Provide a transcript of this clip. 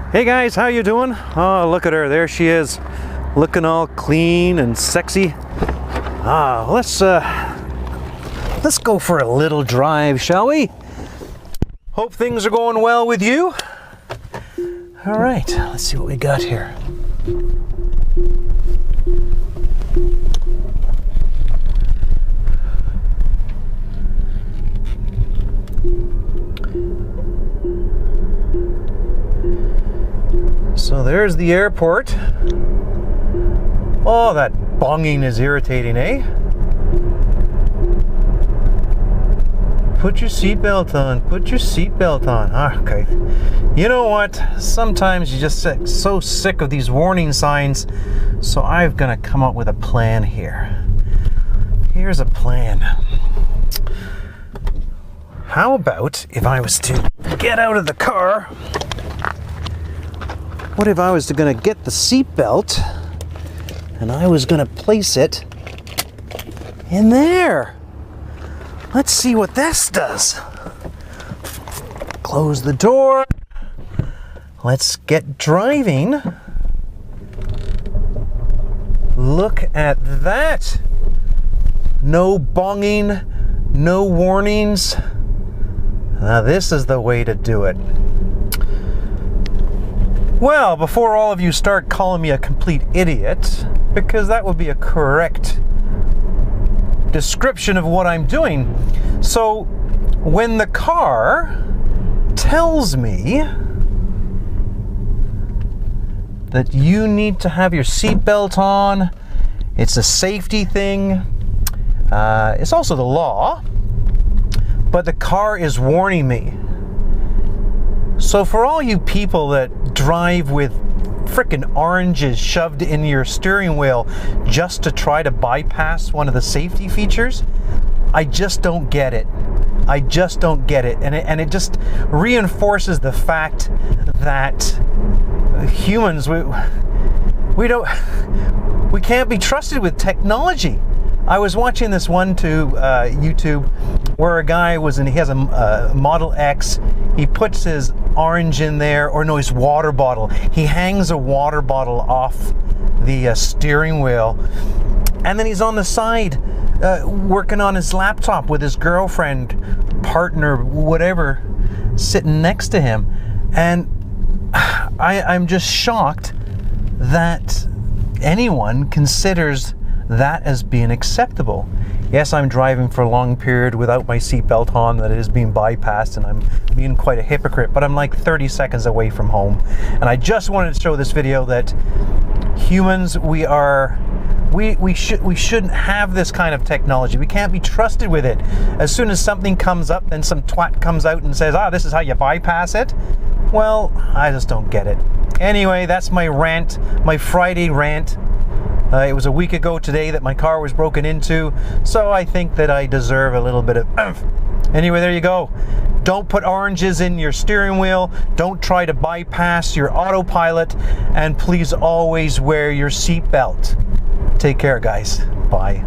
Hey guys, how you doing? Oh, look at her. There she is, looking all clean and sexy. Let's go for a little drive, shall we? Hope things are going well with you. All right, let's see what we got here. So there's the airport. Oh, that bonging is irritating, eh? Put your seatbelt on. Put your seatbelt on. Okay. You know what? Sometimes you just get so sick of these warning signs. So I'm gonna come up with a plan here. Here's a plan. How about if I was to get out of the car? What if I was gonna get the seatbelt and I was gonna place it in there? Let's see what this does. Close the door. Let's get driving. Look at that. No bonging, no warnings. Now this is the way to do it. Well, before all of you start calling me a complete idiot, because that would be a correct description of what I'm doing. So, when the car tells me that you need to have your seatbelt on, it's a safety thing, it's also the law, but the car is warning me. So for all you people that drive with frickin' oranges shoved in your steering wheel just to try to bypass one of the safety features, I just don't get it. I just don't get it. And it just reinforces the fact that humans, we can't be trusted with technology. I was watching this one to YouTube where a guy he has a Model X. He puts his orange in there, or no, his water bottle. He hangs a water bottle off the steering wheel, and then he's on the side working on his laptop with his girlfriend, partner, whatever, sitting next to him. And I'm just shocked that anyone considers that as being acceptable. Yes, I'm driving for a long period without my seatbelt on, that is being bypassed, and I'm being quite a hypocrite, but I'm like 30 seconds away from home. And I just wanted to show this video that humans, we shouldn't have this kind of technology. We can't be trusted with it. As soon as something comes up, then some twat comes out and says, this is how you bypass it. Well, I just don't get it. Anyway, that's my rant, my Friday rant. It was a week ago today that my car was broken into, so I think that I deserve a little bit of oomph. Anyway, there you go. Don't put oranges in your steering wheel. Don't try to bypass your autopilot, and please always wear your seatbelt. Take care, guys. Bye.